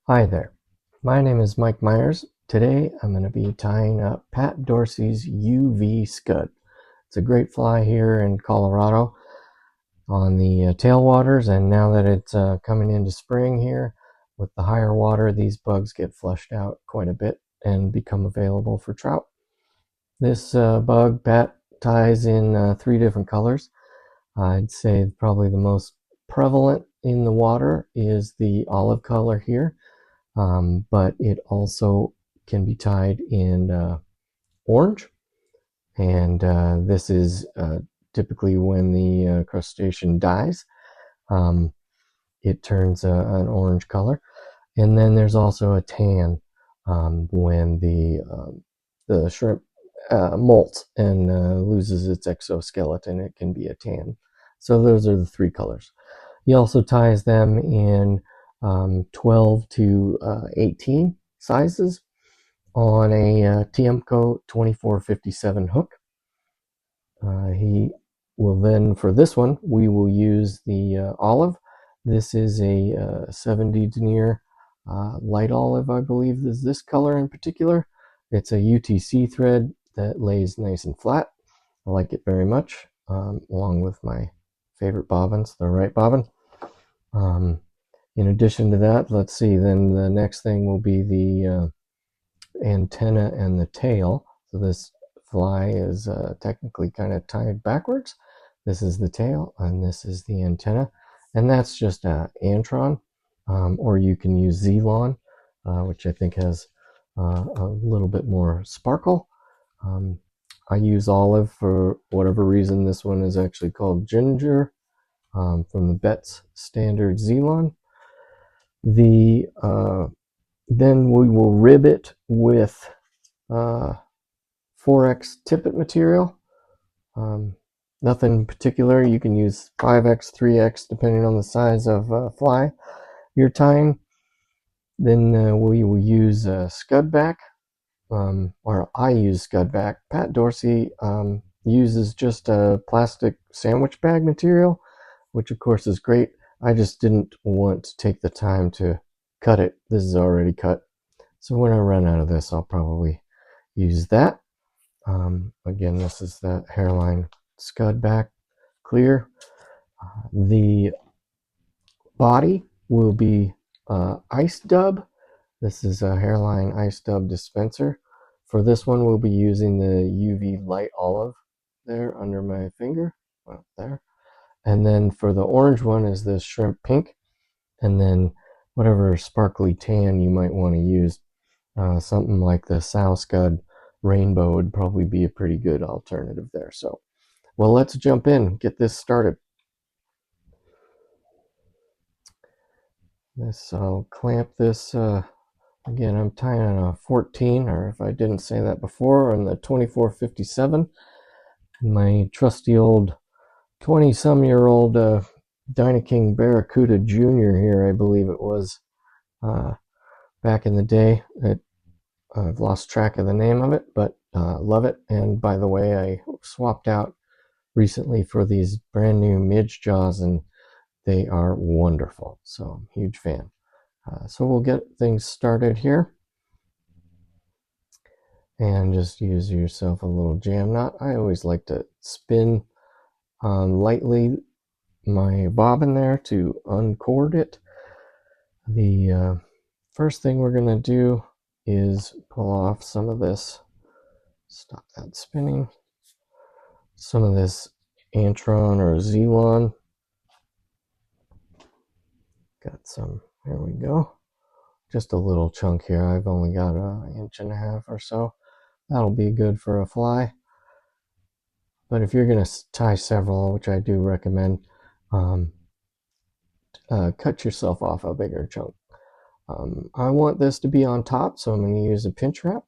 Hi there, my name is Mike Myers. Today I'm going to be tying up Pat Dorsey's UV Scud. It's a great fly here in Colorado on the tailwaters, and now that it's coming into spring here with the higher water, these bugs get flushed out quite a bit and become available for trout. This bug Pat ties in 3 different colors. I'd say probably the most prevalent in the water is the olive color here. But it also can be tied in orange, and this is typically when the crustacean dies. Um, it turns an orange color, and then there's also a tan when the shrimp molts and loses its exoskeleton. It can be a tan. So those are the 3 colors. He also ties them in 12 to 18 sizes on a Tiemco 2457 hook. He will then, for this one, we will use the olive. This is a 70 denier light olive, I believe is this color in particular. It's a UTC thread that lays nice and flat. I like it very much, along with my favorite bobbins, the right bobbin. In addition to that, let's see, then the next thing will be the antenna and the tail. So this fly is technically kind of tied backwards. This is the tail and this is the antenna. And that's just Antron, or you can use Zelon, which I think has a little bit more sparkle. I use olive for whatever reason. This one is actually called ginger, from the Betts standard Zelon. Then we will rib it with 4x tippet material. Nothing particular. You can use 5x, 3x depending on the size of fly you're tying. Then we will use Scud Back, or I use Scud Back. Pat Dorsey uses just a plastic sandwich bag material, which of course is great. I just didn't want to take the time to cut it. This is already cut. So when I run out of this, I'll probably use that. Again, this is that hairline Scud Back clear. The body will be Ice Dub. This is a hairline Ice Dub dispenser. For this one, we'll be using the UV light olive there under my finger, well, there. And then for the orange one is the shrimp pink, and then whatever sparkly tan you might want to use. Something like the Sow Scud Rainbow would probably be a pretty good alternative there. So, well, let's jump in, get this started. I'll clamp this. Again, I'm tying on a 14, or if I didn't say that before, on the 2457. My trusty old 20-some-year-old Dynaking Barracuda Junior here, I believe it was, back in the day. I've lost track of the name of it, but love it. And by the way, I swapped out recently for these brand new midge jaws, and they are wonderful. So I'm a huge fan. So we'll get things started here. And just use yourself a little jam knot. I always like to spin lightly my bobbin there to uncord it. The first thing we're going to do is pull off some of this, stop that spinning, some of this Antron or Zelon. Got some, there we go. Just a little chunk here. I've only got an inch and a half or so. That'll be good for a fly. But if you're going to tie several, which I do recommend, cut yourself off a bigger chunk. I want this to be on top, so I'm going to use a pinch wrap.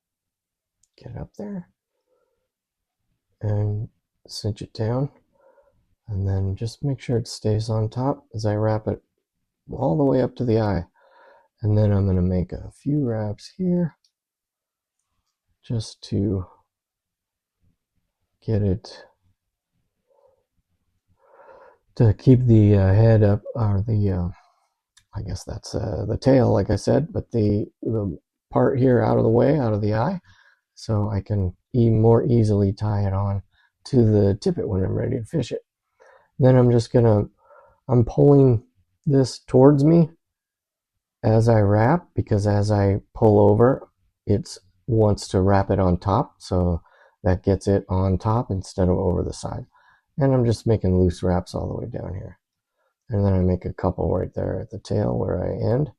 Get up there and cinch it down, and then just make sure it stays on top as I wrap it all the way up to the eye. And then I'm going to make a few wraps here just to get it to keep the head up, or the I guess that's the tail, like I said, but the part here out of the way, out of the eye, so I can more easily tie it on to the tippet when I'm ready to fish it. Then I'm pulling this towards me as I wrap, because as I pull over, it wants to wrap it on top, so that gets it on top instead of over the side. And I'm just making loose wraps all the way down here. And then I make a couple right there at the tail where I end.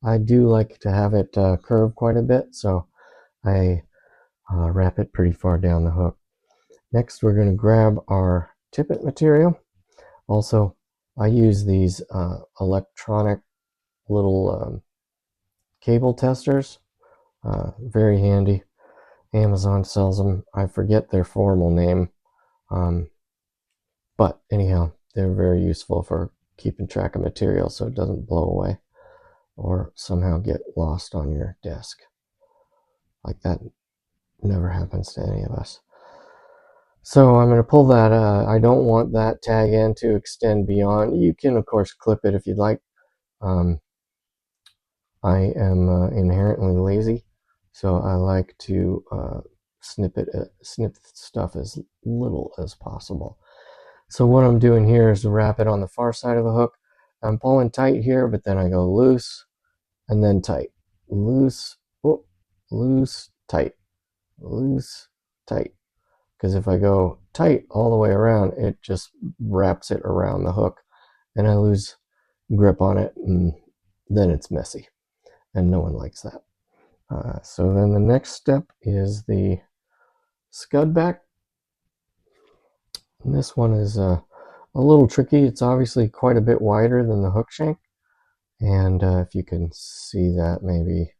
I do like to have it curve quite a bit, so I wrap it pretty far down the hook. Next, we're going to grab our tippet material. Also, I use these electronic little cable testers. Very handy. Amazon sells them. I forget their formal name. But anyhow, they're very useful for keeping track of material so it doesn't blow away or somehow get lost on your desk. Like that never happens to any of us. So I'm going to pull that. I don't want that tag end to extend beyond. You can, of course, clip it if you'd like. I am inherently lazy, so I like to snip stuff as little as possible. So what I'm doing here is to wrap it on the far side of the hook. I'm pulling tight here, but then I go loose and then tight. Loose, whoop, loose, tight, loose, tight. Because if I go tight all the way around, it just wraps it around the hook and I lose grip on it, and then it's messy and no one likes that. So then the next step is the Scud Back. And this one is a little tricky. It's obviously quite a bit wider than the hook shank. And if you can see that, maybe,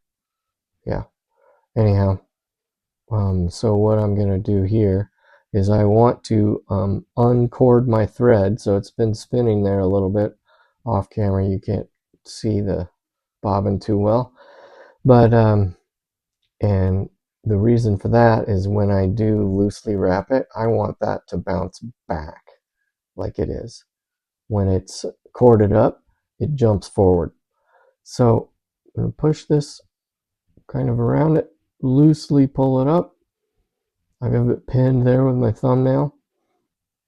yeah. Anyhow, so what I'm going to do here is I want to uncord my thread. So it's been spinning there a little bit off camera. You can't see the bobbin too well. But, and the reason for that is when I do loosely wrap it, I want that to bounce back like it is. When it's corded up, it jumps forward. So I'm going to push this kind of around it, loosely pull it up. I have it pinned there with my thumbnail,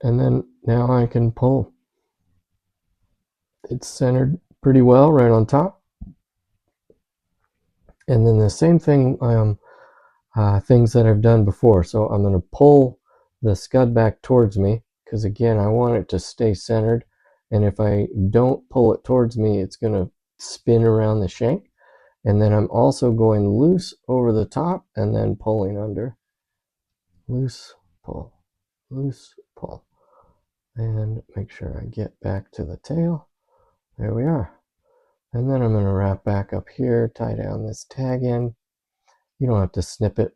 and then now I can pull. It's centered pretty well right on top. And then the same thing, things that I've done before. So I'm going to pull the Scud back towards me, because again, I want it to stay centered. And if I don't pull it towards me, it's going to spin around the shank. And then I'm also going loose over the top and then pulling under. Loose, pull, loose, pull. And make sure I get back to the tail. There we are. And then I'm going to wrap back up here, tie down this tag end. You don't have to snip it,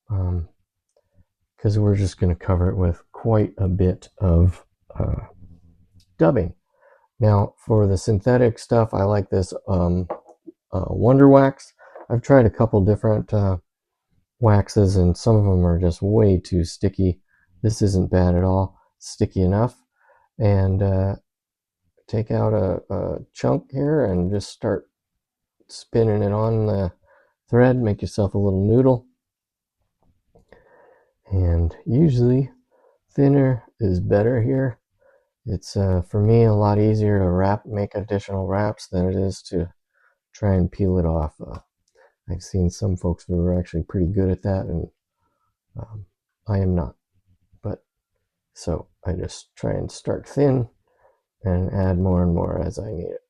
because we're just going to cover it with quite a bit of dubbing. Now, for the synthetic stuff, I like this Wonder Wax. I've tried a couple different waxes, and some of them are just way too sticky. This isn't bad at all. Sticky enough. And take out a chunk here and just start spinning it on the thread. Make yourself a little noodle. And usually thinner is better here. It's for me a lot easier to make additional wraps than it is to try and peel it off. I've seen some folks who are actually pretty good at that, and I am not. But so I just try and start thin and add more and more as I need it.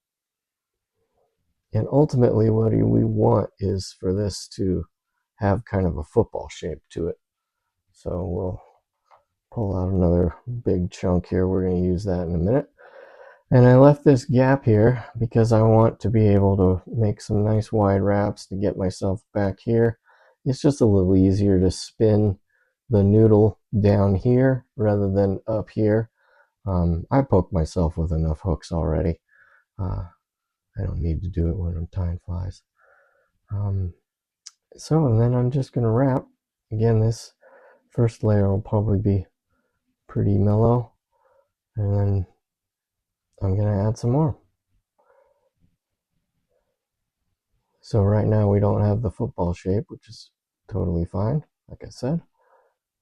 And ultimately what we want is for this to have kind of a football shape to it. So we'll pull out another big chunk here. We're going to use that in a minute. And I left this gap here because I want to be able to make some nice wide wraps to get myself back here. It's just a little easier to spin the noodle down here rather than up here. I poked myself with enough hooks already. I don't need to do it when I'm tying flies. So, and then I'm just going to wrap. Again, this first layer will probably be pretty mellow. And then I'm going to add some more. So right now we don't have the football shape, which is totally fine. Like I said,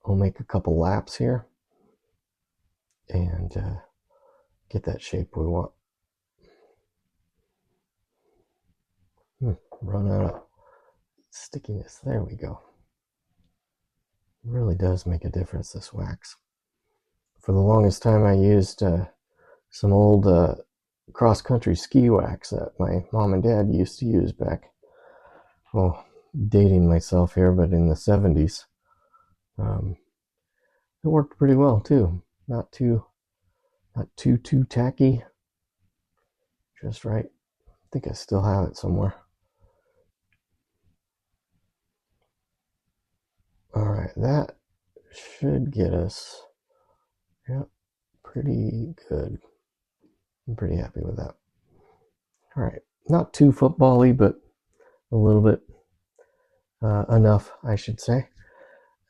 I'll make a couple laps here and get that shape we want. Run out of stickiness. There we go. It really does make a difference, this wax. For the longest time I used some old cross-country ski wax that my mom and dad used to use back, well, dating myself here, but in the 70s. It worked pretty well too. Not too tacky. Just right. I think I still have it somewhere. All right, that should get us, yep, pretty good. I'm pretty happy with that. All right, not too football-y, but a little bit enough, I should say.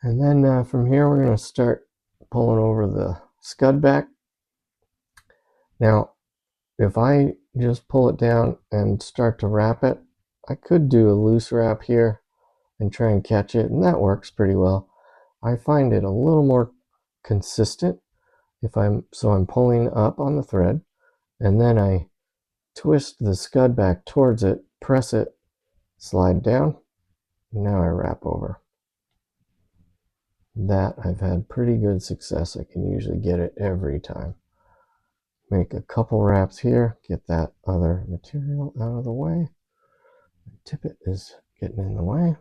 And then from here, we're going to start pulling over the Scud Back. Now, if I just pull it down and start to wrap it, I could do a loose wrap here and try and catch it, and that works pretty well. I find it a little more consistent if I'm pulling up on the thread, and then I twist the Scud Back towards it, press it, slide down, and now I wrap over. That I've had pretty good success. I can usually get it every time. Make a couple wraps here, get that other material out of the way. The tippet is getting in the way.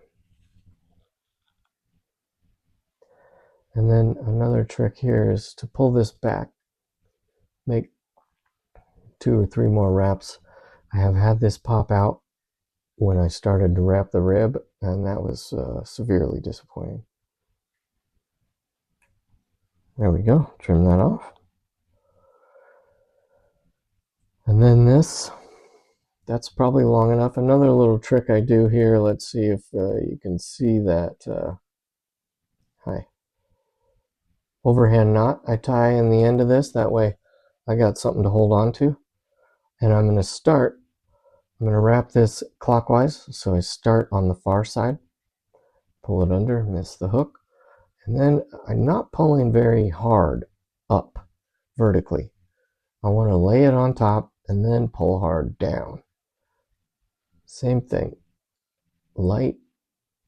And then another trick here is to pull this back. Make 2 or 3 more wraps. I have had this pop out when I started to wrap the rib, and that was severely disappointing. There we go. Trim that off. And then this, that's probably long enough. Another little trick I do here, let's see if you can see that overhand knot I tie in the end of this. That way I got something to hold on to. And I'm going to wrap this clockwise. So I start on the far side, pull it under, miss the hook. And then I'm not pulling very hard up vertically. I want to lay it on top and then pull hard down. Same thing, light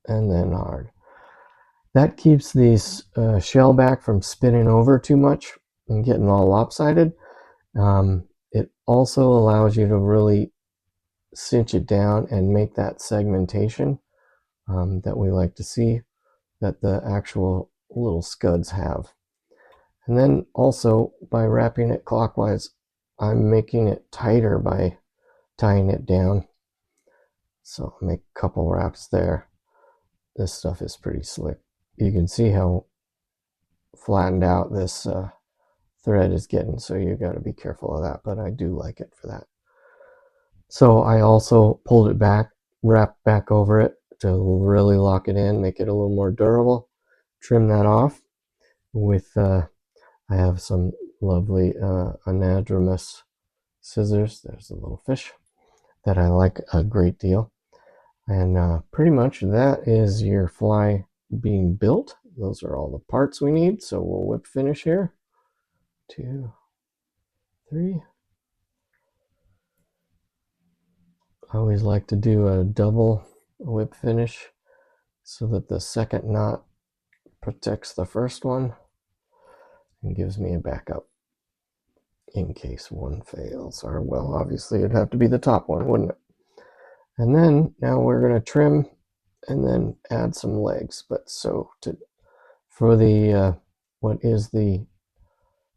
and then hard. That keeps these Shellback from spinning over too much and getting all lopsided. It also allows you to really cinch it down and make that segmentation that we like to see, that the actual little scuds have. And then also by wrapping it clockwise, I'm making it tighter by tying it down. So I'll make a couple wraps there. This stuff is pretty slick. You can see how flattened out this thread is getting, so you got to be careful of that, but I do like it for that. So I also pulled it back, wrapped back over it to really lock it in, make it a little more durable. Trim that off with I have some lovely anadromous scissors. There's a little fish that I like a great deal. And pretty much that is your fly being built. Those are all the parts we need. So we'll whip finish here. 2, 3. I always like to do a double whip finish so that the second knot protects the first one and gives me a backup in case one fails. Or, well, obviously it'd have to be the top one, wouldn't it? And then now we're going to trim and then add some legs. But so for the what is the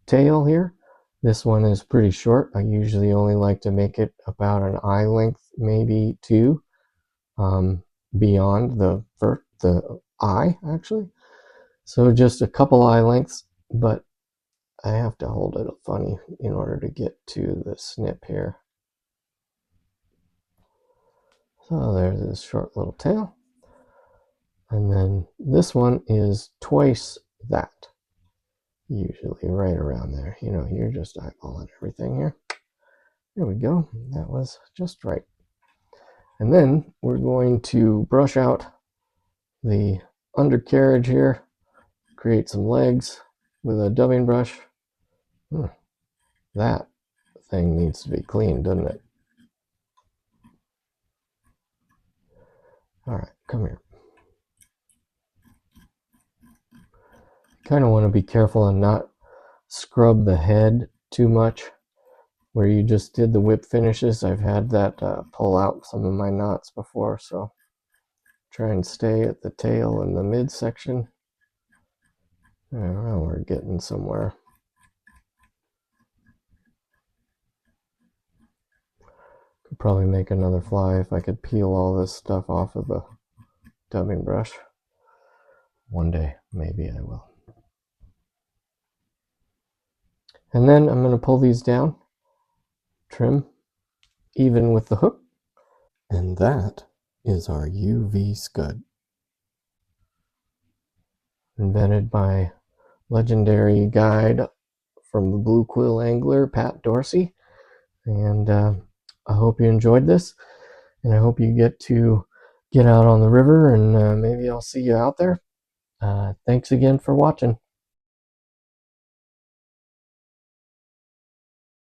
tail here, this one is pretty short. I usually only like to make it about an eye length, maybe 2, beyond the eye actually. So just a couple eye lengths, but I have to hold it funny in order to get to the snip here. So there's this short little tail. And then this one is twice that. Usually right around there. You know, you're just eyeballing everything here. There we go. That was just right. And then we're going to brush out the undercarriage here, create some legs with a dubbing brush. That thing needs to be cleaned, doesn't it? All right, come here. Kind of want to be careful and not scrub the head too much. Where you just did the whip finishes, I've had that pull out some of my knots before, so try and stay at the tail and the midsection. Well, we're getting somewhere. Could probably make another fly if I could peel all this stuff off of the dubbing brush. One day, maybe I will. And then I'm going to pull these down, trim, even with the hook. And that is our UV Scud. Invented by legendary guide from the blue quill angler, Pat Dorsey. And I hope you enjoyed this. And I hope you get out on the river, and maybe I'll see you out there. Thanks again for watching.